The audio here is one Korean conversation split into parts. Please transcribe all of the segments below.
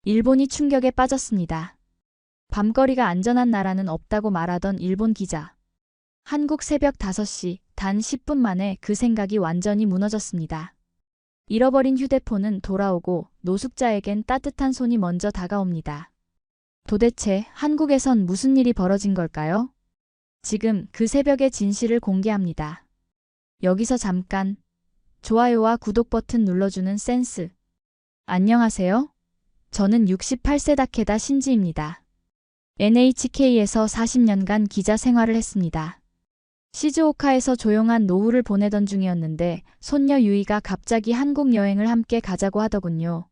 일본이 충격에 빠졌습니다. 밤거리가 안전한 나라는 없다고 말하던 일본 기자. 한국 새벽 5시 단 10분 만에 그 생각이 완전히 무너졌습니다. 잃어버린 휴대폰은 돌아오고 노숙자에겐 따뜻한 손이 먼저 다가옵니다. 도대체 한국에선 무슨 일이 벌어진 걸까요? 지금 그 새벽의 진실을 공개합니다. 여기서 잠깐 좋아요와 구독 버튼 눌러주는 센스. 안녕하세요. 저는 68세 다케다 신지입니다. NHK에서 40년간 기자 생활을 했습니다. 시즈오카에서 조용한 노후를 보내던 중이었는데 손녀 유이가 갑자기 한국 여행을 함께 가자고 하더군요.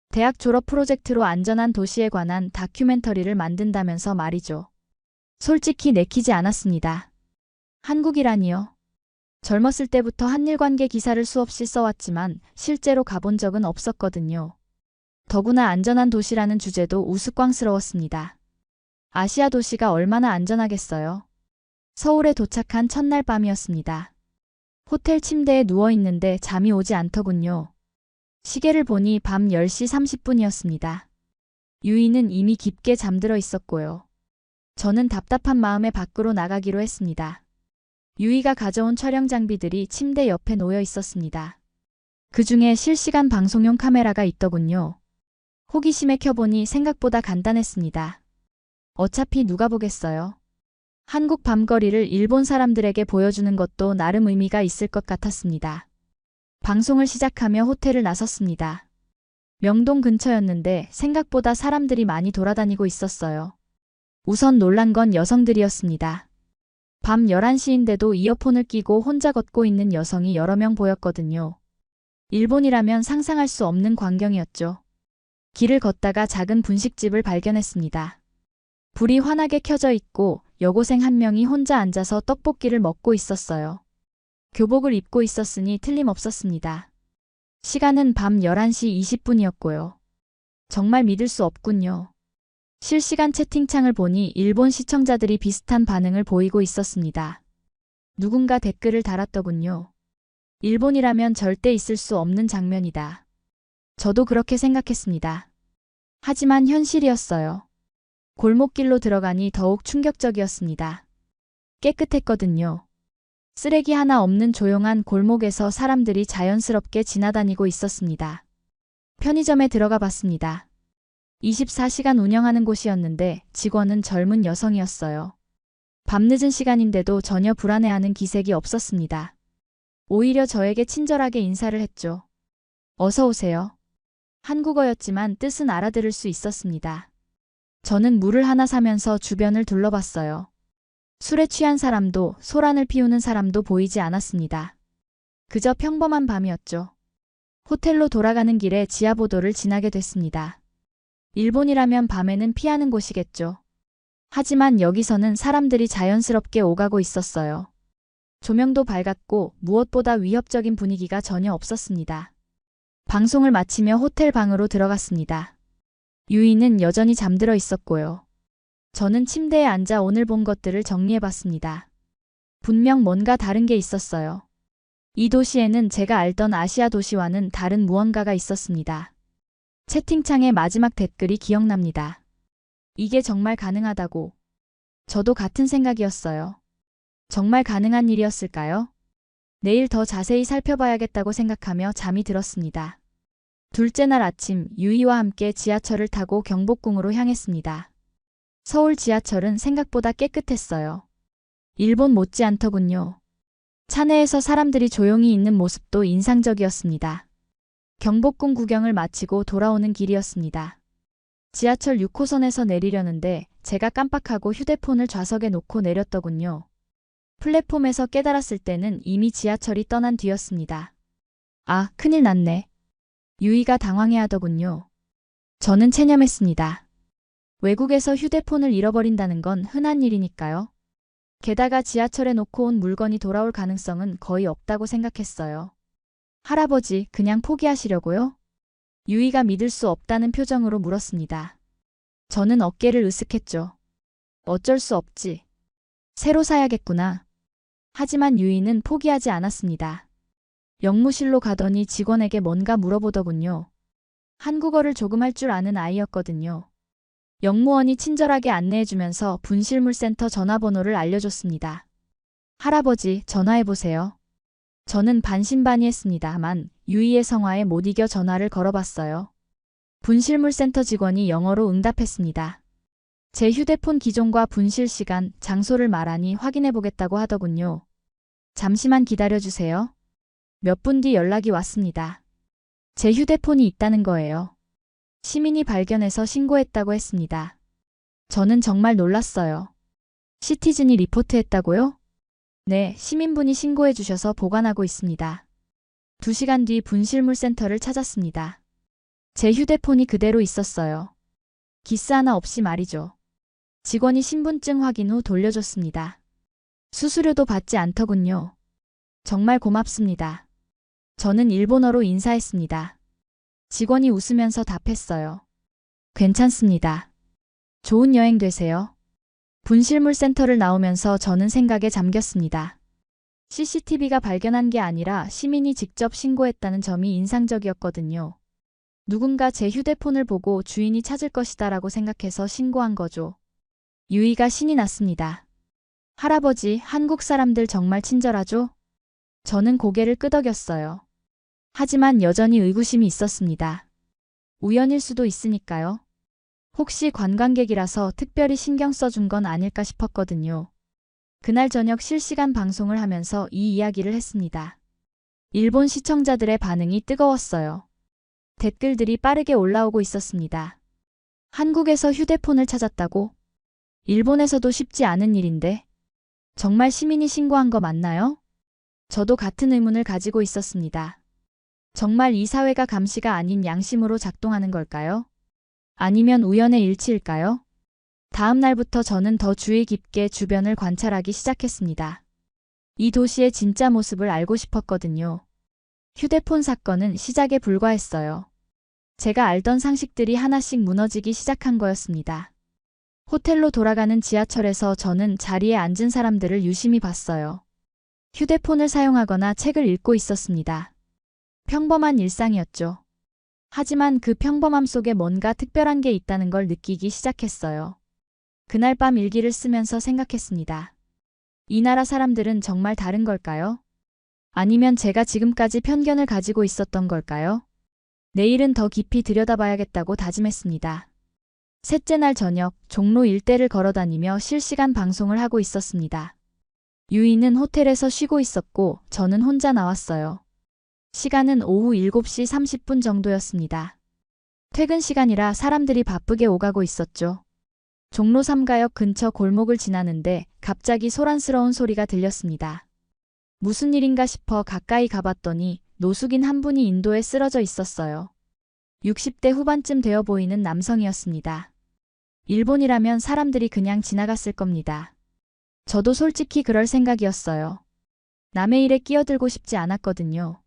대학 졸업 프로젝트로 안전한 도시에 관한 다큐멘터리를 만든다면서 말이죠. 솔직히 내키지 않았습니다. 한국이라니요. 젊었을 때부터 한일관계 기사를 수없이 써왔지만 실제로 가본 적은 없었거든요. 더구나 안전한 도시라는 주제도 우스꽝스러웠습니다. 아시아 도시가 얼마나 안전하겠어요. 서울에 도착한 첫날 밤이었습니다. 호텔 침대에 누워있는데 잠이 오지 않더군요. 시계를 보니 밤 10시 30분이었습니다. 유이는 이미 깊게 잠들어 있었고요. 저는 답답한 마음에 밖으로 나가기로 했습니다. 유이가 가져온 촬영 장비들이 침대 옆에 놓여 있었습니다. 그 중에 실시간 방송용 카메라가 있더군요. 호기심에 켜보니 생각보다 간단했습니다. 어차피 누가 보겠어요. 한국 밤거리를 일본 사람들에게 보여주는 것도 나름 의미가 있을 것 같았습니다. 방송을 시작하며 호텔을 나섰습니다. 명동 근처였는데 생각보다 사람들이 많이 돌아다니고 있었어요. 우선 놀란 건 여성들이었습니다. 밤 11시인데도 이어폰을 끼고 혼자 걷고 있는 여성이 여러 명 보였거든요. 일본이라면 상상할 수 없는 광경이었죠. 길을 걷다가 작은 분식집을 발견했습니다. 불이 환하게 켜져 있고 여고생 한 명이 혼자 앉아서 떡볶이를 먹고 있었어요. 교복을 입고 있었으니 틀림없었습니다. 시간은 밤 11시 20분이었고요. 정말 믿을 수 없군요. 실시간 채팅창을 보니 일본 시청자들이 비슷한 반응을 보이고 있었습니다. 누군가 댓글을 달았더군요. 일본이라면 절대 있을 수 없는 장면이다. 저도 그렇게 생각했습니다. 하지만 현실이었어요. 골목길로 들어가니 더욱 충격적이었습니다. 깨끗했거든요. 쓰레기 하나 없는 조용한 골목에서 사람들이 자연스럽게 지나다니고 있었습니다. 편의점에 들어가 봤습니다. 24시간 운영하는 곳이었는데 직원은 젊은 여성이었어요. 밤늦은 시간인데도 전혀 불안해하는 기색이 없었습니다. 오히려 저에게 친절하게 인사를 했죠. 어서 오세요. 한국어였지만 뜻은 알아들을 수 있었습니다. 저는 물을 하나 사면서 주변을 둘러봤어요. 술에 취한 사람도 소란을 피우는 사람도 보이지 않았습니다. 그저 평범한 밤이었죠. 호텔로 돌아가는 길에 지하보도를 지나게 됐습니다. 일본이라면 밤에는 피하는 곳이겠죠. 하지만 여기서는 사람들이 자연스럽게 오가고 있었어요. 조명도 밝았고 무엇보다 위협적인 분위기가 전혀 없었습니다. 방송을 마치며 호텔 방으로 들어갔습니다. 유이는 여전히 잠들어 있었고요. 저는 침대에 앉아 오늘 본 것들을 정리해봤습니다. 분명 뭔가 다른 게 있었어요. 이 도시에는 제가 알던 아시아 도시와는 다른 무언가가 있었습니다. 채팅창의 마지막 댓글이 기억납니다. 이게 정말 가능하다고. 저도 같은 생각이었어요. 정말 가능한 일이었을까요? 내일 더 자세히 살펴봐야겠다고 생각하며 잠이 들었습니다. 둘째 날 아침 유이와 함께 지하철을 타고 경복궁으로 향했습니다. 서울 지하철은 생각보다 깨끗했어요. 일본 못지않더군요. 차내에서 사람들이 조용히 있는 모습도 인상적이었습니다. 경복궁 구경을 마치고 돌아오는 길이었습니다. 지하철 6호선에서 내리려는데 제가 깜빡하고 휴대폰을 좌석에 놓고 내렸더군요. 플랫폼에서 깨달았을 때는 이미 지하철이 떠난 뒤였습니다. 아, 큰일 났네. 유이가 당황해하더군요. 저는 체념했습니다. 외국에서 휴대폰을 잃어버린다는 건 흔한 일이니까요. 게다가 지하철에 놓고 온 물건이 돌아올 가능성은 거의 없다고 생각했어요. 할아버지, 그냥 포기하시려고요? 유이가 믿을 수 없다는 표정으로 물었습니다. 저는 어깨를 으쓱했죠. 어쩔 수 없지. 새로 사야겠구나. 하지만 유이는 포기하지 않았습니다. 영무실로 가더니 직원에게 뭔가 물어보더군요. 한국어를 조금 할 줄 아는 아이였거든요. 영무원이 친절하게 안내해주면서 분실물센터 전화번호를 알려줬습니다. 할아버지, 전화해보세요. 저는 반신반의했습니다만 유이의 성화에 못 이겨 전화를 걸어봤어요. 분실물센터 직원이 영어로 응답했습니다. 제 휴대폰 기종과 분실 시간, 장소를 말하니 확인해보겠다고 하더군요. 잠시만 기다려주세요. 몇 분 뒤 연락이 왔습니다. 제 휴대폰이 있다는 거예요. 시민이 발견해서 신고했다고 했습니다. 저는 정말 놀랐어요. 시티즌이 리포트했다고요? 네, 시민분이 신고해 주셔서 보관하고 있습니다. 2시간 뒤 분실물센터를 찾았습니다. 제 휴대폰이 그대로 있었어요. 기스 하나 없이 말이죠. 직원이 신분증 확인 후 돌려줬습니다. 수수료도 받지 않더군요. 정말 고맙습니다. 저는 일본어로 인사했습니다. 직원이 웃으면서 답했어요. 괜찮습니다. 좋은 여행 되세요. 분실물센터를 나오면서 저는 생각에 잠겼습니다. CCTV가 발견한 게 아니라 시민이 직접 신고했다는 점이 인상적이었거든요. 누군가 제 휴대폰을 보고 주인이 찾을 것이다라고 생각해서 신고한 거죠. 유이가 신이 났습니다. 할아버지, 한국 사람들 정말 친절하죠? 저는 고개를 끄덕였어요. 하지만 여전히 의구심이 있었습니다. 우연일 수도 있으니까요. 혹시 관광객이라서 특별히 신경 써준 건 아닐까 싶었거든요. 그날 저녁 실시간 방송을 하면서 이 이야기를 했습니다. 일본 시청자들의 반응이 뜨거웠어요. 댓글들이 빠르게 올라오고 있었습니다. 한국에서 휴대폰을 찾았다고? 일본에서도 쉽지 않은 일인데? 정말 시민이 신고한 거 맞나요? 저도 같은 의문을 가지고 있었습니다. 정말 이 사회가 감시가 아닌 양심으로 작동하는 걸까요? 아니면 우연의 일치일까요? 다음 날부터 저는 더 주의 깊게 주변을 관찰하기 시작했습니다. 이 도시의 진짜 모습을 알고 싶었거든요. 휴대폰 사건은 시작에 불과했어요. 제가 알던 상식들이 하나씩 무너지기 시작한 거였습니다. 호텔로 돌아가는 지하철에서 저는 자리에 앉은 사람들을 유심히 봤어요. 휴대폰을 사용하거나 책을 읽고 있었습니다. 평범한 일상이었죠. 하지만 그 평범함 속에 뭔가 특별한 게 있다는 걸 느끼기 시작했어요. 그날 밤 일기를 쓰면서 생각했습니다. 이 나라 사람들은 정말 다른 걸까요? 아니면 제가 지금까지 편견을 가지고 있었던 걸까요? 내일은 더 깊이 들여다봐야겠다고 다짐했습니다. 셋째 날 저녁, 종로 일대를 걸어다니며 실시간 방송을 하고 있었습니다. 유이는 호텔에서 쉬고 있었고 저는 혼자 나왔어요. 시간은 오후 7시 30분 정도였습니다. 퇴근 시간이라 사람들이 바쁘게 오가고 있었죠. 종로 3가역 근처 골목을 지나는데 갑자기 소란스러운 소리가 들렸습니다. 무슨 일인가 싶어 가까이 가봤더니 노숙인 한 분이 인도에 쓰러져 있었어요. 60대 후반쯤 되어 보이는 남성이었습니다. 일본이라면 사람들이 그냥 지나갔을 겁니다. 저도 솔직히 그럴 생각이었어요. 남의 일에 끼어들고 싶지 않았거든요.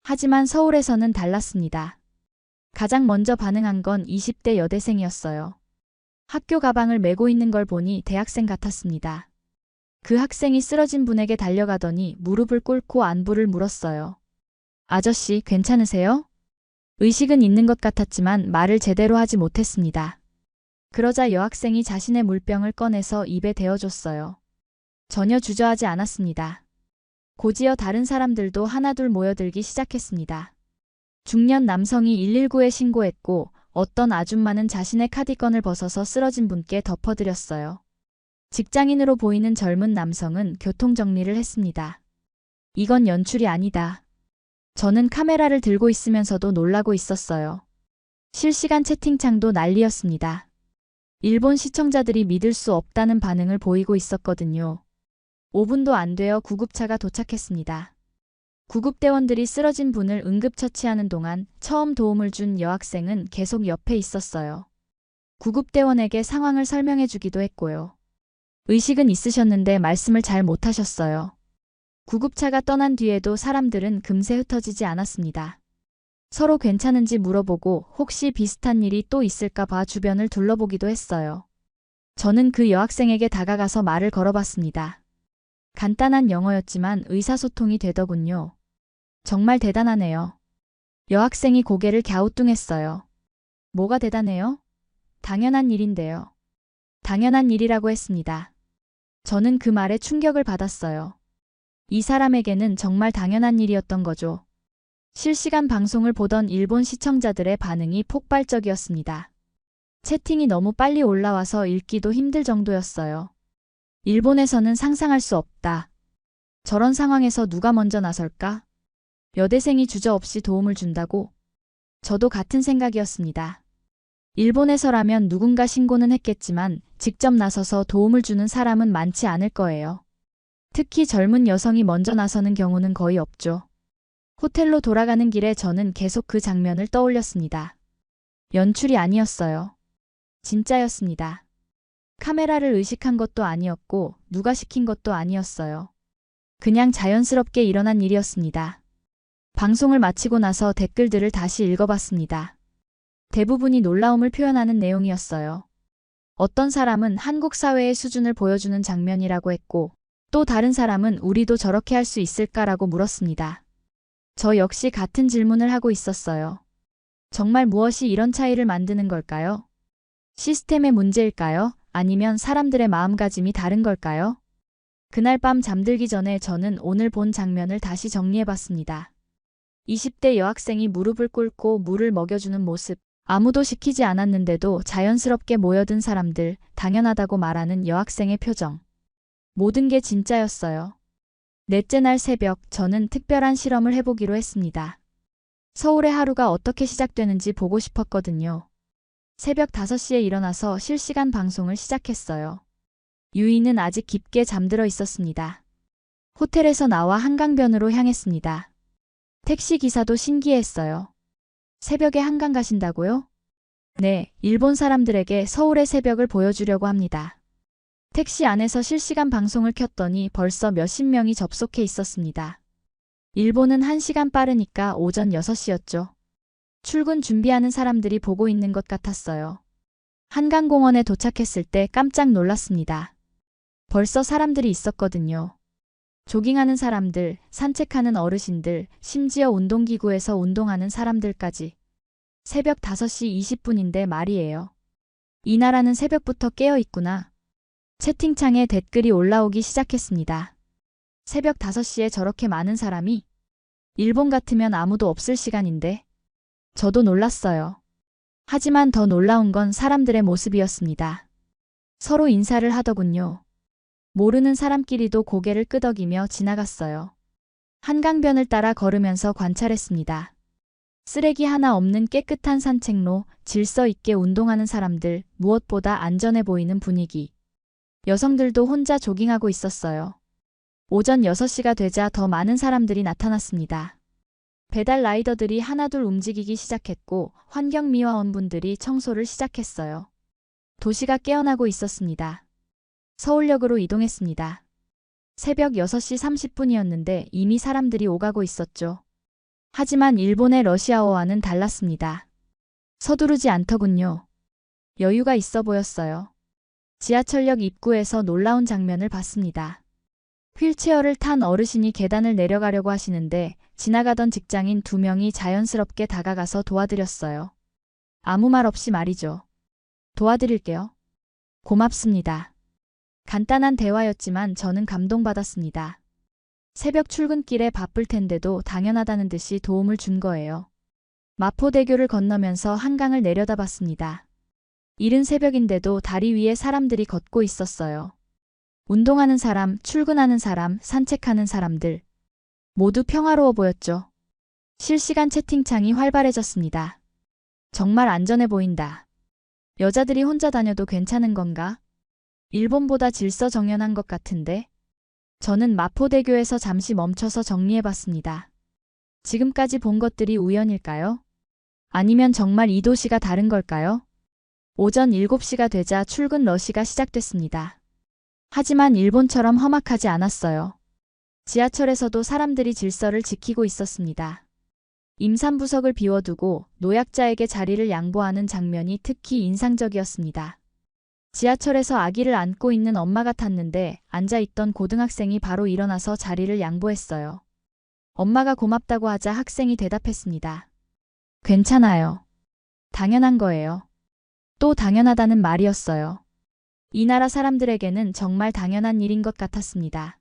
하지만 서울에서는 달랐습니다. 가장 먼저 반응한 건 20대 여대생이었어요. 학교 가방을 메고 있는 걸 보니 대학생 같았습니다. 그 학생이 쓰러진 분에게 달려가더니 무릎을 꿇고 안부를 물었어요. 아저씨, 괜찮으세요? 의식은 있는 것 같았지만 말을 제대로 하지 못했습니다. 그러자 여학생이 자신의 물병을 꺼내서 입에 대어줬어요. 전혀 주저하지 않았습니다. 곧이어 다른 사람들도 하나둘 모여들기 시작했습니다. 중년 남성이 119에 신고했고 어떤 아줌마는 자신의 카디건을 벗어서 쓰러진 분께 덮어드렸어요. 직장인으로 보이는 젊은 남성은 교통정리를 했습니다. 이건 연출이 아니다. 저는 카메라를 들고 있으면서도 놀라고 있었어요. 실시간 채팅창도 난리였습니다. 일본 시청자들이 믿을 수 없다는 반응을 보이고 있었거든요. 5분도 안 되어 구급차가 도착했습니다. 구급대원들이 쓰러진 분을 응급처치하는 동안 처음 도움을 준 여학생은 계속 옆에 있었어요. 구급대원에게 상황을 설명해 주기도 했고요. 의식은 있으셨는데 말씀을 잘 못하셨어요. 구급차가 떠난 뒤에도 사람들은 금세 흩어지지 않았습니다. 서로 괜찮은지 물어보고 혹시 비슷한 일이 또 있을까 봐 주변을 둘러보기도 했어요. 저는 그 여학생에게 다가가서 말을 걸어봤습니다. 간단한 영어였지만 의사소통이 되더군요. 정말 대단하네요. 여학생이 고개를 갸우뚱했어요. 뭐가 대단해요? 당연한 일인데요. 당연한 일이라고 했습니다. 저는 그 말에 충격을 받았어요. 이 사람에게는 정말 당연한 일이었던 거죠. 실시간 방송을 보던 일본 시청자들의 반응이 폭발적이었습니다. 채팅이 너무 빨리 올라와서 읽기도 힘들 정도였어요. 일본에서는 상상할 수 없다. 저런 상황에서 누가 먼저 나설까? 여대생이 주저없이 도움을 준다고? 저도 같은 생각이었습니다. 일본에서라면 누군가 신고는 했겠지만 직접 나서서 도움을 주는 사람은 많지 않을 거예요. 특히 젊은 여성이 먼저 나서는 경우는 거의 없죠. 호텔로 돌아가는 길에 저는 계속 그 장면을 떠올렸습니다. 연출이 아니었어요. 진짜였습니다. 카메라를 의식한 것도 아니었고 누가 시킨 것도 아니었어요. 그냥 자연스럽게 일어난 일이었습니다. 방송을 마치고 나서 댓글들을 다시 읽어봤습니다. 대부분이 놀라움을 표현하는 내용이었어요. 어떤 사람은 한국 사회의 수준을 보여주는 장면이라고 했고 또 다른 사람은 우리도 저렇게 할 수 있을까라고 물었습니다. 저 역시 같은 질문을 하고 있었어요. 정말 무엇이 이런 차이를 만드는 걸까요? 시스템의 문제일까요? 아니면 사람들의 마음가짐이 다른 걸까요? 그날 밤 잠들기 전에 저는 오늘 본 장면을 다시 정리해봤습니다. 20대 여학생이 무릎을 꿇고 물을 먹여주는 모습, 아무도 시키지 않았는데도 자연스럽게 모여든 사람들, 당연하다고 말하는 여학생의 표정. 모든 게 진짜였어요. 넷째 날 새벽, 저는 특별한 실험을 해보기로 했습니다. 서울의 하루가 어떻게 시작되는지 보고 싶었거든요. 새벽 5시에 일어나서 실시간 방송을 시작했어요. 유이는 아직 깊게 잠들어 있었습니다. 호텔에서 나와 한강변으로 향했습니다. 택시 기사도 신기했어요. 새벽에 한강 가신다고요? 네, 일본 사람들에게 서울의 새벽을 보여주려고 합니다. 택시 안에서 실시간 방송을 켰더니 벌써 몇십 명이 접속해 있었습니다. 일본은 1시간 빠르니까 오전 6시였죠. 출근 준비하는 사람들이 보고 있는 것 같았어요. 한강공원에 도착했을 때 깜짝 놀랐습니다. 벌써 사람들이 있었거든요. 조깅하는 사람들, 산책하는 어르신들, 심지어 운동기구에서 운동하는 사람들까지. 새벽 5시 20분인데 말이에요. 이 나라는 새벽부터 깨어 있구나. 채팅창에 댓글이 올라오기 시작했습니다. 새벽 5시에 저렇게 많은 사람이? 일본 같으면 아무도 없을 시간인데. 저도 놀랐어요. 하지만 더 놀라운 건 사람들의 모습이었습니다. 서로 인사를 하더군요. 모르는 사람끼리도 고개를 끄덕이며 지나갔어요. 한강변을 따라 걸으면서 관찰했습니다. 쓰레기 하나 없는 깨끗한 산책로, 질서 있게 운동하는 사람들, 무엇보다 안전해 보이는 분위기. 여성들도 혼자 조깅하고 있었어요. 오전 6시가 되자 더 많은 사람들이 나타났습니다. 배달 라이더들이 하나둘 움직이기 시작했고 환경미화원분들이 청소를 시작했어요. 도시가 깨어나고 있었습니다. 서울역으로 이동했습니다. 새벽 6시 30분이었는데 이미 사람들이 오가고 있었죠. 하지만 일본의 러시아어와는 달랐습니다. 서두르지 않더군요. 여유가 있어 보였어요. 지하철역 입구에서 놀라운 장면을 봤습니다. 휠체어를 탄 어르신이 계단을 내려가려고 하시는데 지나가던 직장인 2명이 자연스럽게 다가가서 도와드렸어요. 아무 말 없이 말이죠. 도와드릴게요. 고맙습니다. 간단한 대화였지만 저는 감동받았습니다. 새벽 출근길에 바쁠 텐데도 당연하다는 듯이 도움을 준 거예요. 마포대교를 건너면서 한강을 내려다봤습니다. 이른 새벽인데도 다리 위에 사람들이 걷고 있었어요. 운동하는 사람, 출근하는 사람, 산책하는 사람들. 모두 평화로워 보였죠. 실시간 채팅창이 활발해졌습니다. 정말 안전해 보인다. 여자들이 혼자 다녀도 괜찮은 건가? 일본보다 질서 정연한 것 같은데? 저는 마포대교에서 잠시 멈춰서 정리해봤습니다. 지금까지 본 것들이 우연일까요? 아니면 정말 이 도시가 다른 걸까요? 오전 7시가 되자 출근 러시가 시작됐습니다. 하지만 일본처럼 험악하지 않았어요. 지하철에서도 사람들이 질서를 지키고 있었습니다. 임산부석을 비워두고 노약자에게 자리를 양보하는 장면이 특히 인상적이었습니다. 지하철에서 아기를 안고 있는 엄마가 탔는데 앉아있던 고등학생이 바로 일어나서 자리를 양보했어요. 엄마가 고맙다고 하자 학생이 대답했습니다. 괜찮아요. 당연한 거예요. 또 당연하다는 말이었어요. 이 나라 사람들에게는 정말 당연한 일인 것 같았습니다.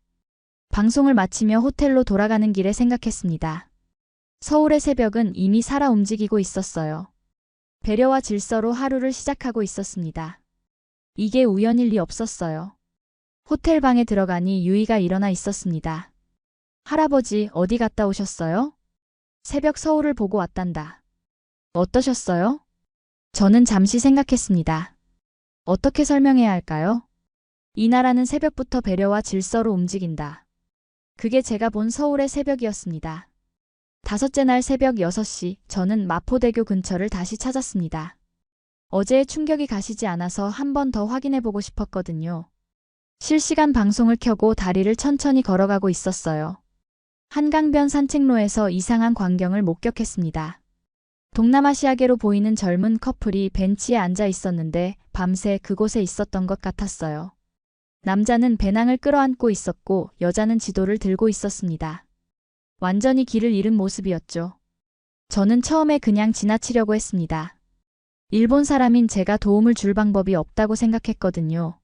방송을 마치며 호텔로 돌아가는 길에 생각했습니다. 서울의 새벽은 이미 살아 움직이고 있었어요. 배려와 질서로 하루를 시작하고 있었습니다. 이게 우연일 리 없었어요. 호텔 방에 들어가니 유이가 일어나 있었습니다. 할아버지, 어디 갔다 오셨어요? 새벽 서울을 보고 왔단다. 어떠셨어요? 저는 잠시 생각했습니다. 어떻게 설명해야 할까요? 이 나라는 새벽부터 배려와 질서로 움직인다. 그게 제가 본 서울의 새벽이었습니다. 다섯째 날 새벽 6시, 저는 마포대교 근처를 다시 찾았습니다. 어제의 충격이 가시지 않아서 한 번 더 확인해보고 싶었거든요. 실시간 방송을 켜고 다리를 천천히 걸어가고 있었어요. 한강변 산책로에서 이상한 광경을 목격했습니다. 동남아시아계로 보이는 젊은 커플이 벤치에 앉아 있었는데 밤새 그곳에 있었던 것 같았어요. 남자는 배낭을 끌어안고 있었고 여자는 지도를 들고 있었습니다. 완전히 길을 잃은 모습이었죠. 저는 처음에 그냥 지나치려고 했습니다. 일본 사람인 제가 도움을 줄 방법이 없다고 생각했거든요.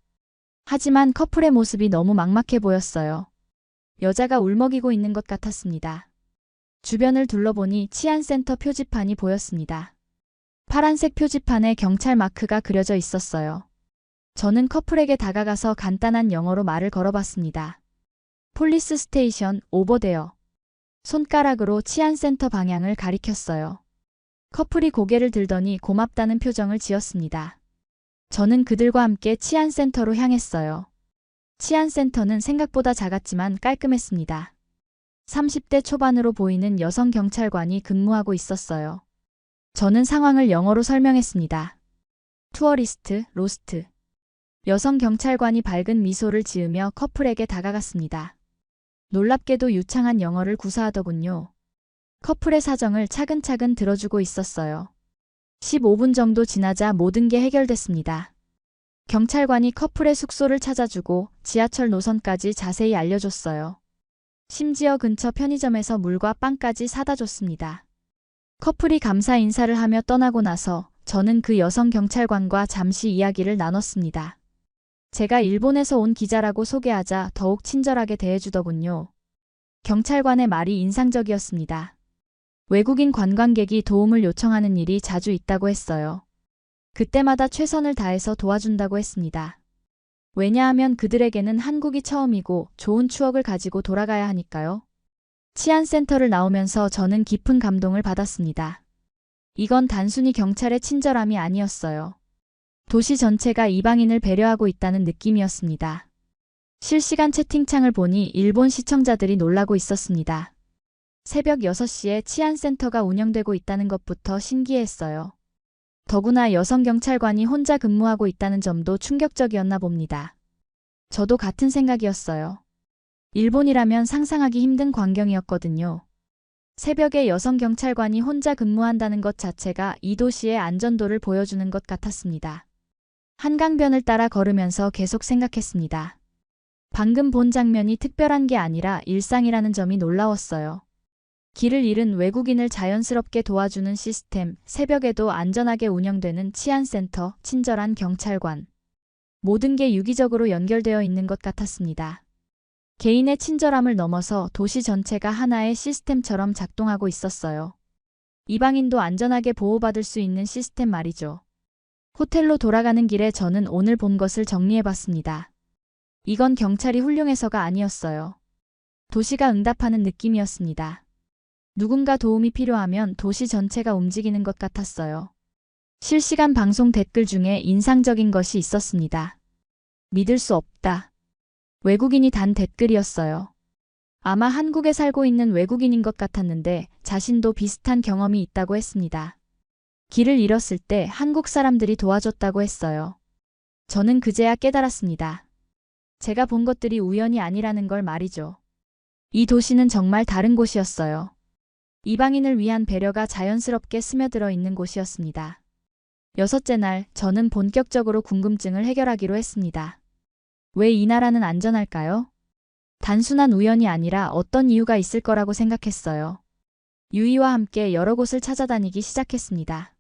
하지만 커플의 모습이 너무 막막해 보였어요. 여자가 울먹이고 있는 것 같았습니다. 주변을 둘러보니 치안센터 표지판이 보였습니다. 파란색 표지판에 경찰 마크가 그려져 있었어요. 저는 커플에게 다가가서 간단한 영어로 말을 걸어봤습니다. 폴리스 스테이션 오버데어. 손가락으로 치안센터 방향을 가리켰어요. 커플이 고개를 들더니 고맙다는 표정을 지었습니다. 저는 그들과 함께 치안센터로 향했어요. 치안센터는 생각보다 작았지만 깔끔했습니다. 30대 초반으로 보이는 여성 경찰관이 근무하고 있었어요. 저는 상황을 영어로 설명했습니다. 투어리스트, 로스트. 여성 경찰관이 밝은 미소를 지으며 커플에게 다가갔습니다. 놀랍게도 유창한 영어를 구사하더군요. 커플의 사정을 차근차근 들어주고 있었어요. 15분 정도 지나자 모든 게 해결됐습니다. 경찰관이 커플의 숙소를 찾아주고 지하철 노선까지 자세히 알려줬어요. 심지어 근처 편의점에서 물과 빵까지 사다 줬습니다. 커플이 감사 인사를 하며 떠나고 나서 저는 그 여성 경찰관과 잠시 이야기를 나눴습니다. 제가 일본에서 온 기자라고 소개하자 더욱 친절하게 대해주더군요. 경찰관의 말이 인상적이었습니다. 외국인 관광객이 도움을 요청하는 일이 자주 있다고 했어요. 그때마다 최선을 다해서 도와준다고 했습니다. 왜냐하면 그들에게는 한국이 처음이고 좋은 추억을 가지고 돌아가야 하니까요. 치안센터를 나오면서 저는 깊은 감동을 받았습니다. 이건 단순히 경찰의 친절함이 아니었어요. 도시 전체가 이방인을 배려하고 있다는 느낌이었습니다. 실시간 채팅창을 보니 일본 시청자들이 놀라고 있었습니다. 새벽 6시에 치안센터가 운영되고 있다는 것부터 신기했어요. 더구나 여성 경찰관이 혼자 근무하고 있다는 점도 충격적이었나 봅니다. 저도 같은 생각이었어요. 일본이라면 상상하기 힘든 광경이었거든요. 새벽에 여성 경찰관이 혼자 근무한다는 것 자체가 이 도시의 안전도를 보여주는 것 같았습니다. 한강변을 따라 걸으면서 계속 생각했습니다. 방금 본 장면이 특별한 게 아니라 일상이라는 점이 놀라웠어요. 길을 잃은 외국인을 자연스럽게 도와주는 시스템, 새벽에도 안전하게 운영되는 치안센터, 친절한 경찰관. 모든 게 유기적으로 연결되어 있는 것 같았습니다. 개인의 친절함을 넘어서 도시 전체가 하나의 시스템처럼 작동하고 있었어요. 이방인도 안전하게 보호받을 수 있는 시스템 말이죠. 호텔로 돌아가는 길에 저는 오늘 본 것을 정리해봤습니다. 이건 경찰이 훌륭해서가 아니었어요. 도시가 응답하는 느낌이었습니다. 누군가 도움이 필요하면 도시 전체가 움직이는 것 같았어요. 실시간 방송 댓글 중에 인상적인 것이 있었습니다. 믿을 수 없다. 외국인이 단 댓글이었어요. 아마 한국에 살고 있는 외국인인 것 같았는데 자신도 비슷한 경험이 있다고 했습니다. 길을 잃었을 때 한국 사람들이 도와줬다고 했어요. 저는 그제야 깨달았습니다. 제가 본 것들이 우연이 아니라는 걸 말이죠. 이 도시는 정말 다른 곳이었어요. 이방인을 위한 배려가 자연스럽게 스며들어 있는 곳이었습니다. 6째 날, 저는 본격적으로 궁금증을 해결하기로 했습니다. 왜 이 나라는 안전할까요? 단순한 우연이 아니라 어떤 이유가 있을 거라고 생각했어요. 유이와 함께 여러 곳을 찾아다니기 시작했습니다.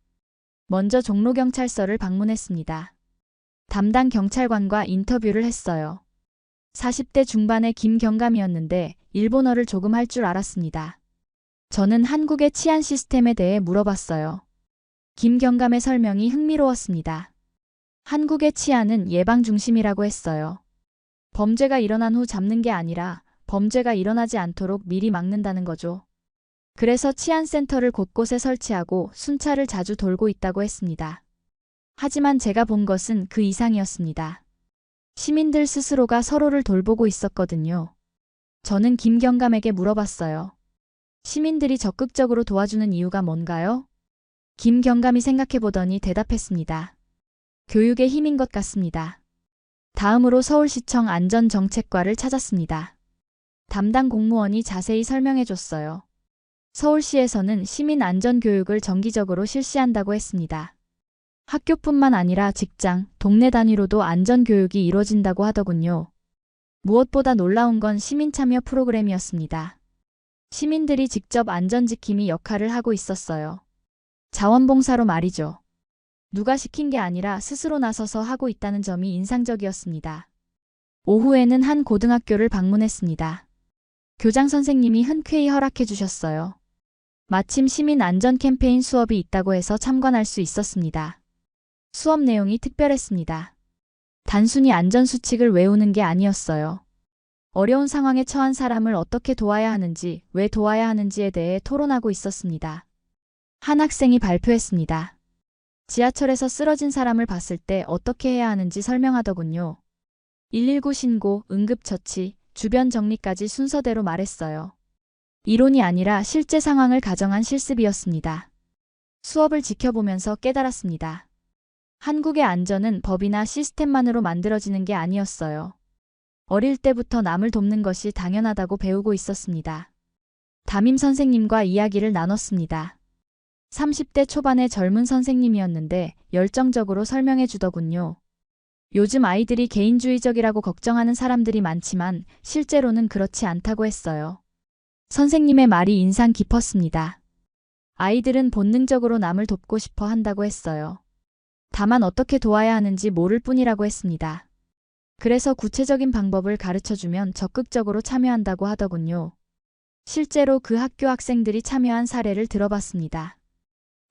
먼저 종로경찰서를 방문했습니다. 담당 경찰관과 인터뷰를 했어요. 40대 중반의 김경감이었는데 일본어를 조금 할 줄 알았습니다. 저는 한국의 치안 시스템에 대해 물어봤어요. 김경감의 설명이 흥미로웠습니다. 한국의 치안은 예방 중심이라고 했어요. 범죄가 일어난 후 잡는 게 아니라 범죄가 일어나지 않도록 미리 막는다는 거죠. 그래서 치안센터를 곳곳에 설치하고 순찰을 자주 돌고 있다고 했습니다. 하지만 제가 본 것은 그 이상이었습니다. 시민들 스스로가 서로를 돌보고 있었거든요. 저는 김경감에게 물어봤어요. 시민들이 적극적으로 도와주는 이유가 뭔가요? 김경감이 생각해보더니 대답했습니다. 교육의 힘인 것 같습니다. 다음으로 서울시청 안전정책과를 찾았습니다. 담당 공무원이 자세히 설명해줬어요. 서울시에서는 시민 안전교육을 정기적으로 실시한다고 했습니다. 학교뿐만 아니라 직장, 동네 단위로도 안전교육이 이루어진다고 하더군요. 무엇보다 놀라운 건 시민 참여 프로그램이었습니다. 시민들이 직접 안전지킴이 역할을 하고 있었어요. 자원봉사로 말이죠. 누가 시킨 게 아니라 스스로 나서서 하고 있다는 점이 인상적이었습니다. 오후에는 한 고등학교를 방문했습니다. 교장 선생님이 흔쾌히 허락해 주셨어요. 마침 시민 안전 캠페인 수업이 있다고 해서 참관할 수 있었습니다. 수업 내용이 특별했습니다. 단순히 안전수칙을 외우는 게 아니었어요. 어려운 상황에 처한 사람을 어떻게 도와야 하는지, 왜 도와야 하는지에 대해 토론하고 있었습니다. 한 학생이 발표했습니다. 지하철에서 쓰러진 사람을 봤을 때 어떻게 해야 하는지 설명하더군요. 119 신고, 응급처치, 주변 정리까지 순서대로 말했어요. 이론이 아니라 실제 상황을 가정한 실습이었습니다. 수업을 지켜보면서 깨달았습니다. 한국의 안전은 법이나 시스템만으로 만들어지는 게 아니었어요. 어릴 때부터 남을 돕는 것이 당연하다고 배우고 있었습니다. 담임 선생님과 이야기를 나눴습니다. 30대 초반의 젊은 선생님이었는데 열정적으로 설명해 주더군요. 요즘 아이들이 개인주의적이라고 걱정하는 사람들이 많지만 실제로는 그렇지 않다고 했어요. 선생님의 말이 인상 깊었습니다. 아이들은 본능적으로 남을 돕고 싶어 한다고 했어요. 다만 어떻게 도와야 하는지 모를 뿐이라고 했습니다. 그래서 구체적인 방법을 가르쳐주면 적극적으로 참여한다고 하더군요. 실제로 그 학교 학생들이 참여한 사례를 들어봤습니다.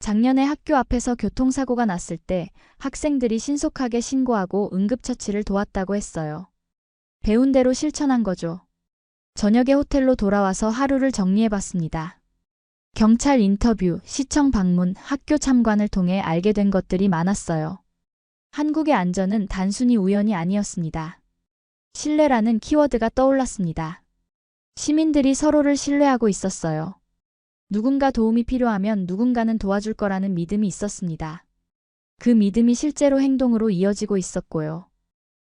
작년에 학교 앞에서 교통사고가 났을 때 학생들이 신속하게 신고하고 응급처치를 도왔다고 했어요. 배운 대로 실천한 거죠. 저녁에 호텔로 돌아와서 하루를 정리해봤습니다. 경찰 인터뷰, 시청 방문, 학교 참관을 통해 알게 된 것들이 많았어요. 한국의 안전은 단순히 우연이 아니었습니다. 신뢰라는 키워드가 떠올랐습니다. 시민들이 서로를 신뢰하고 있었어요. 누군가 도움이 필요하면 누군가는 도와줄 거라는 믿음이 있었습니다. 그 믿음이 실제로 행동으로 이어지고 있었고요.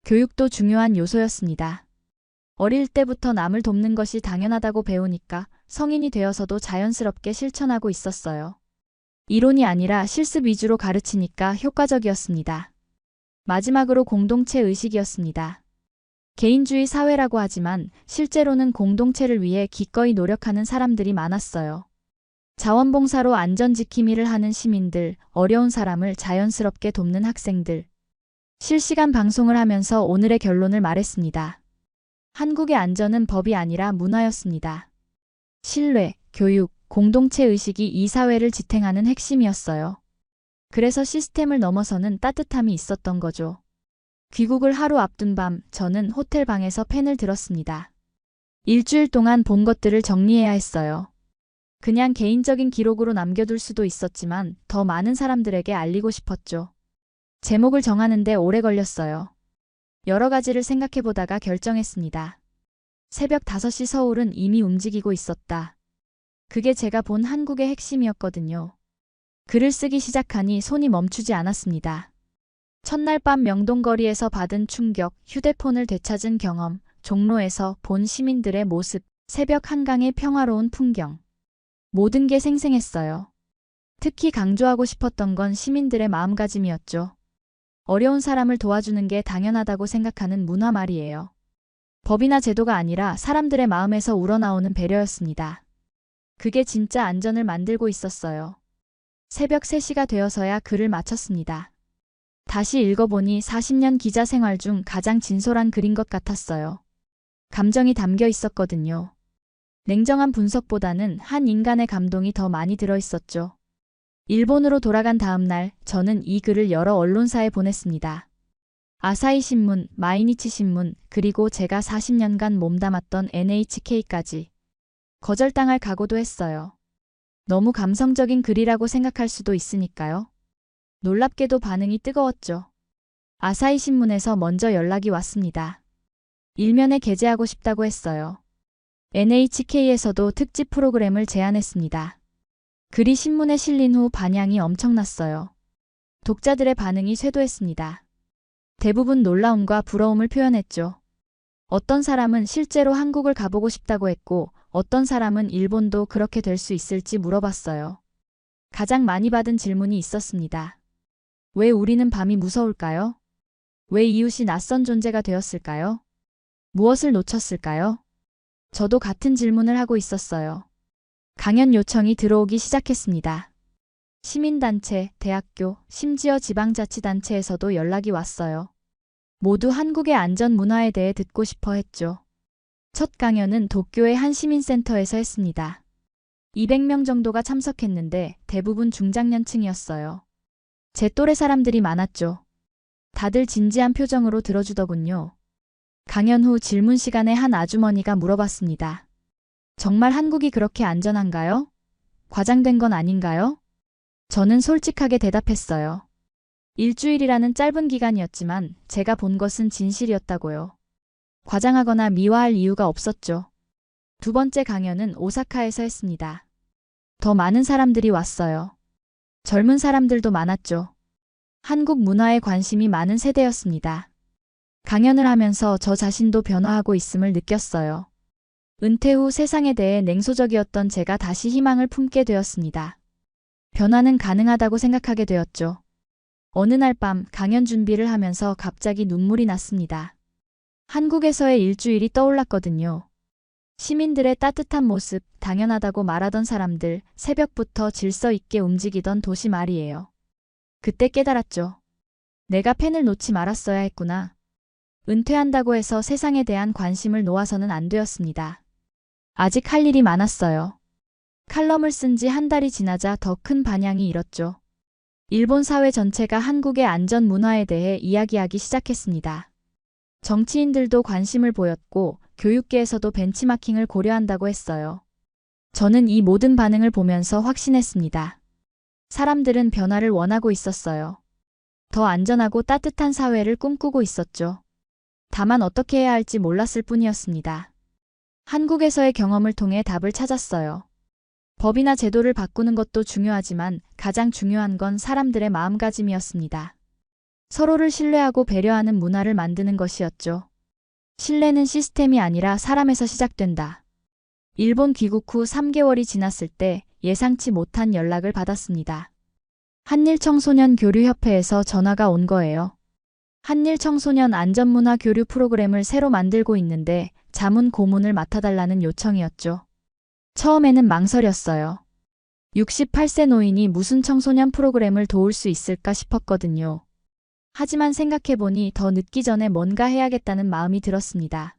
교육도 중요한 요소였습니다. 어릴 때부터 남을 돕는 것이 당연하다고 배우니까 성인이 되어서도 자연스럽게 실천하고 있었어요. 이론이 아니라 실습 위주로 가르치니까 효과적이었습니다. 마지막으로 공동체 의식이었습니다. 개인주의 사회라고 하지만 실제로는 공동체를 위해 기꺼이 노력하는 사람들이 많았어요. 자원봉사로 안전지킴이를 하는 시민들, 어려운 사람을 자연스럽게 돕는 학생들. 실시간 방송을 하면서 오늘의 결론을 말했습니다. 한국의 안전은 법이 아니라 문화였습니다. 신뢰, 교육, 공동체 의식이 이 사회를 지탱하는 핵심이었어요. 그래서 시스템을 넘어서는 따뜻함이 있었던 거죠. 귀국을 하루 앞둔 밤, 저는 호텔 방에서 펜을 들었습니다. 일주일 동안 본 것들을 정리해야 했어요. 그냥 개인적인 기록으로 남겨둘 수도 있었지만 더 많은 사람들에게 알리고 싶었죠. 제목을 정하는데 오래 걸렸어요. 여러 가지를 생각해보다가 결정했습니다. 새벽 5시 서울은 이미 움직이고 있었다. 그게 제가 본 한국의 핵심이었거든요. 글을 쓰기 시작하니 손이 멈추지 않았습니다. 첫날 밤 명동거리에서 받은 충격, 휴대폰을 되찾은 경험, 종로에서 본 시민들의 모습, 새벽 한강의 평화로운 풍경. 모든 게 생생했어요. 특히 강조하고 싶었던 건 시민들의 마음가짐이었죠. 어려운 사람을 도와주는 게 당연하다고 생각하는 문화 말이에요. 법이나 제도가 아니라 사람들의 마음에서 우러나오는 배려였습니다. 그게 진짜 안전을 만들고 있었어요. 새벽 3시가 되어서야 글을 마쳤습니다. 다시 읽어보니 40년 기자 생활 중 가장 진솔한 글인 것 같았어요. 감정이 담겨 있었거든요. 냉정한 분석보다는 한 인간의 감동이 더 많이 들어있었죠. 일본으로 돌아간 다음 날 저는 이 글을 여러 언론사에 보냈습니다. 아사히 신문, 마이니치 신문, 그리고 제가 40년간 몸담았던 NHK까지. 거절당할 각오도 했어요. 너무 감성적인 글이라고 생각할 수도 있으니까요. 놀랍게도 반응이 뜨거웠죠. 아사히 신문에서 먼저 연락이 왔습니다. 일면에 게재하고 싶다고 했어요. NHK에서도 특집 프로그램을 제안했습니다. 글이 신문에 실린 후 반향이 엄청났어요. 독자들의 반응이 쇄도했습니다. 대부분 놀라움과 부러움을 표현했죠. 어떤 사람은 실제로 한국을 가보고 싶다고 했고, 어떤 사람은 일본도 그렇게 될 수 있을지 물어봤어요. 가장 많이 받은 질문이 있었습니다. 왜 우리는 밤이 무서울까요? 왜 이웃이 낯선 존재가 되었을까요? 무엇을 놓쳤을까요? 저도 같은 질문을 하고 있었어요. 강연 요청이 들어오기 시작했습니다. 시민단체, 대학교, 심지어 지방자치단체에서도 연락이 왔어요. 모두 한국의 안전 문화에 대해 듣고 싶어 했죠. 첫 강연은 도쿄의 한 시민센터에서 했습니다. 200명 정도가 참석했는데 대부분 중장년층이었어요. 제 또래 사람들이 많았죠. 다들 진지한 표정으로 들어주더군요. 강연 후 질문 시간에 한 아주머니가 물어봤습니다. 정말 한국이 그렇게 안전한가요? 과장된 건 아닌가요? 저는 솔직하게 대답했어요. 일주일이라는 짧은 기간이었지만 제가 본 것은 진실이었다고요. 과장하거나 미화할 이유가 없었죠. 두 번째 강연은 오사카에서 했습니다. 더 많은 사람들이 왔어요. 젊은 사람들도 많았죠. 한국 문화에 관심이 많은 세대였습니다. 강연을 하면서 저 자신도 변화하고 있음을 느꼈어요. 은퇴 후 세상에 대해 냉소적이었던 제가 다시 희망을 품게 되었습니다. 변화는 가능하다고 생각하게 되었죠. 어느 날 밤 강연 준비를 하면서 갑자기 눈물이 났습니다. 한국에서의 일주일이 떠올랐거든요. 시민들의 따뜻한 모습, 당연하다고 말하던 사람들, 새벽부터 질서 있게 움직이던 도시 말이에요. 그때 깨달았죠. 내가 펜을 놓지 말았어야 했구나. 은퇴한다고 해서 세상에 대한 관심을 놓아서는 안 되었습니다. 아직 할 일이 많았어요. 칼럼을 쓴 지 한 달이 지나자 더 큰 반향이 일었죠. 일본 사회 전체가 한국의 안전 문화에 대해 이야기하기 시작했습니다. 정치인들도 관심을 보였고 교육계에서도 벤치마킹을 고려한다고 했어요. 저는 이 모든 반응을 보면서 확신했습니다. 사람들은 변화를 원하고 있었어요. 더 안전하고 따뜻한 사회를 꿈꾸고 있었죠. 다만 어떻게 해야 할지 몰랐을 뿐이었습니다. 한국에서의 경험을 통해 답을 찾았어요. 법이나 제도를 바꾸는 것도 중요하지만 가장 중요한 건 사람들의 마음가짐이었습니다. 서로를 신뢰하고 배려하는 문화를 만드는 것이었죠. 신뢰는 시스템이 아니라 사람에서 시작된다. 일본 귀국 후 3개월이 지났을 때 예상치 못한 연락을 받았습니다. 한일청소년교류협회에서 전화가 온 거예요. 한일청소년 안전문화 교류 프로그램을 새로 만들고 있는데 자문 고문을 맡아달라는 요청이었죠. 처음에는 망설였어요. 68세 노인이 무슨 청소년 프로그램을 도울 수 있을까 싶었거든요. 하지만 생각해보니 더 늦기 전에 뭔가 해야겠다는 마음이 들었습니다.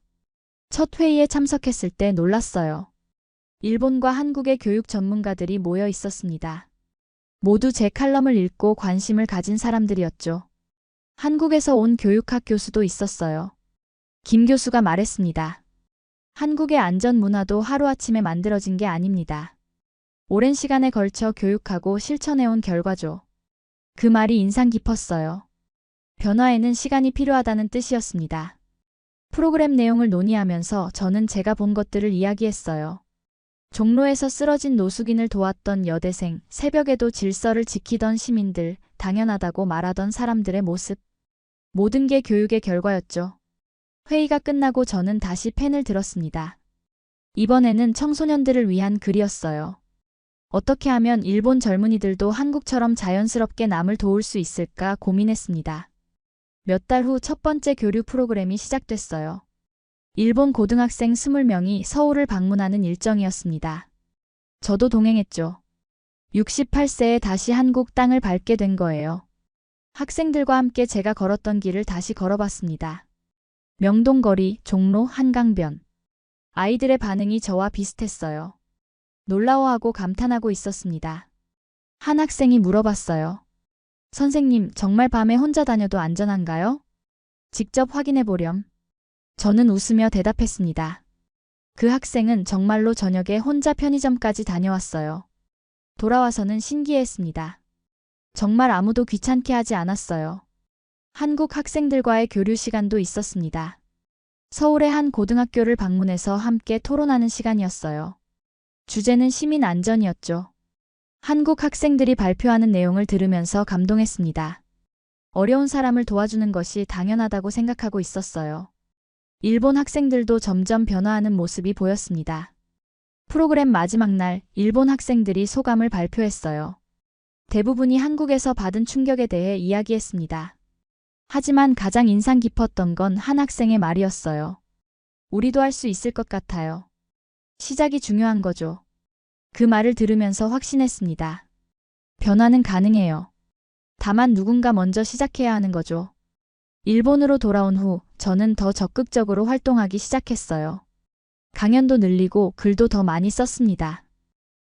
첫 회의에 참석했을 때 놀랐어요. 일본과 한국의 교육 전문가들이 모여 있었습니다. 모두 제 칼럼을 읽고 관심을 가진 사람들이었죠. 한국에서 온 교육학 교수도 있었어요. 김 교수가 말했습니다. 한국의 안전 문화도 하루아침에 만들어진 게 아닙니다. 오랜 시간에 걸쳐 교육하고 실천해온 결과죠. 그 말이 인상 깊었어요. 변화에는 시간이 필요하다는 뜻이었습니다. 프로그램 내용을 논의하면서 저는 제가 본 것들을 이야기했어요. 종로에서 쓰러진 노숙인을 도왔던 여대생, 새벽에도 질서를 지키던 시민들, 당연하다고 말하던 사람들의 모습. 모든 게 교육의 결과였죠. 회의가 끝나고 저는 다시 펜을 들었습니다. 이번에는 청소년들을 위한 글이었어요. 어떻게 하면 일본 젊은이들도 한국처럼 자연스럽게 남을 도울 수 있을까 고민했습니다. 몇 달 후 첫 번째 교류 프로그램이 시작됐어요. 일본 고등학생 20명이 서울을 방문하는 일정이었습니다. 저도 동행했죠. 68세에 다시 한국 땅을 밟게 된 거예요. 학생들과 함께 제가 걸었던 길을 다시 걸어봤습니다. 명동거리, 종로, 한강변. 아이들의 반응이 저와 비슷했어요. 놀라워하고 감탄하고 있었습니다. 한 학생이 물어봤어요. 선생님, 정말 밤에 혼자 다녀도 안전한가요? 직접 확인해 보렴. 저는 웃으며 대답했습니다. 그 학생은 정말로 저녁에 혼자 편의점까지 다녀왔어요. 돌아와서는 신기해했습니다. 정말 아무도 귀찮게 하지 않았어요. 한국 학생들과의 교류 시간도 있었습니다. 서울의 한 고등학교를 방문해서 함께 토론하는 시간이었어요. 주제는 시민 안전이었죠. 한국 학생들이 발표하는 내용을 들으면서 감동했습니다. 어려운 사람을 도와주는 것이 당연하다고 생각하고 있었어요. 일본 학생들도 점점 변화하는 모습이 보였습니다. 프로그램 마지막 날, 일본 학생들이 소감을 발표했어요. 대부분이 한국에서 받은 충격에 대해 이야기했습니다. 하지만 가장 인상 깊었던 건 한 학생의 말이었어요. 우리도 할 수 있을 것 같아요. 시작이 중요한 거죠. 그 말을 들으면서 확신했습니다. 변화는 가능해요. 다만 누군가 먼저 시작해야 하는 거죠. 일본으로 돌아온 후 저는 더 적극적으로 활동하기 시작했어요. 강연도 늘리고 글도 더 많이 썼습니다.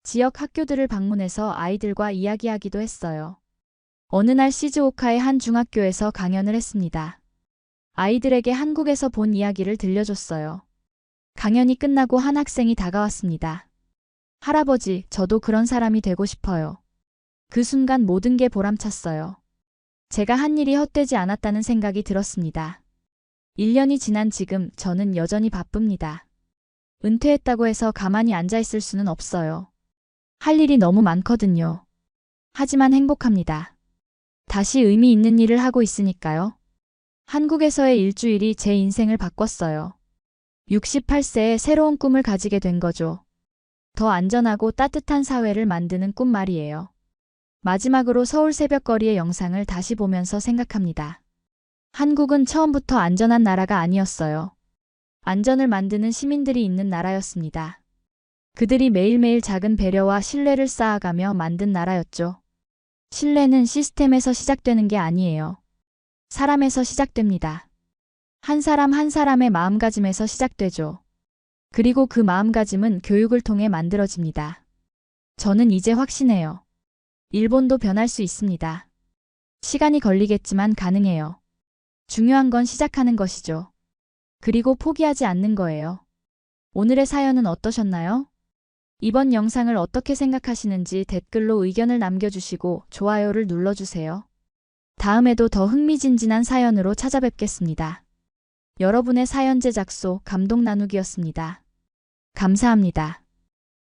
지역 학교들을 방문해서 아이들과 이야기하기도 했어요. 어느 날 시즈오카의 한 중학교에서 강연을 했습니다. 아이들에게 한국에서 본 이야기를 들려줬어요. 강연이 끝나고 한 학생이 다가왔습니다. 할아버지, 저도 그런 사람이 되고 싶어요. 그 순간 모든 게 보람찼어요. 제가 한 일이 헛되지 않았다는 생각이 들었습니다. 1년이 지난 지금 저는 여전히 바쁩니다. 은퇴했다고 해서 가만히 앉아 있을 수는 없어요. 할 일이 너무 많거든요. 하지만 행복합니다. 다시 의미 있는 일을 하고 있으니까요. 한국에서의 일주일이 제 인생을 바꿨어요. 68세에 새로운 꿈을 가지게 된 거죠. 더 안전하고 따뜻한 사회를 만드는 꿈 말이에요. 마지막으로 서울 새벽거리의 영상을 다시 보면서 생각합니다. 한국은 처음부터 안전한 나라가 아니었어요. 안전을 만드는 시민들이 있는 나라였습니다. 그들이 매일매일 작은 배려와 신뢰를 쌓아가며 만든 나라였죠. 신뢰는 시스템에서 시작되는 게 아니에요. 사람에서 시작됩니다. 한 사람 한 사람의 마음가짐에서 시작되죠. 그리고 그 마음가짐은 교육을 통해 만들어집니다. 저는 이제 확신해요. 일본도 변할 수 있습니다. 시간이 걸리겠지만 가능해요. 중요한 건 시작하는 것이죠. 그리고 포기하지 않는 거예요. 오늘의 사연은 어떠셨나요? 이번 영상을 어떻게 생각하시는지 댓글로 의견을 남겨주시고 좋아요를 눌러주세요. 다음에도 더 흥미진진한 사연으로 찾아뵙겠습니다. 여러분의 사연 제작소 감동 나누기였습니다. 감사합니다.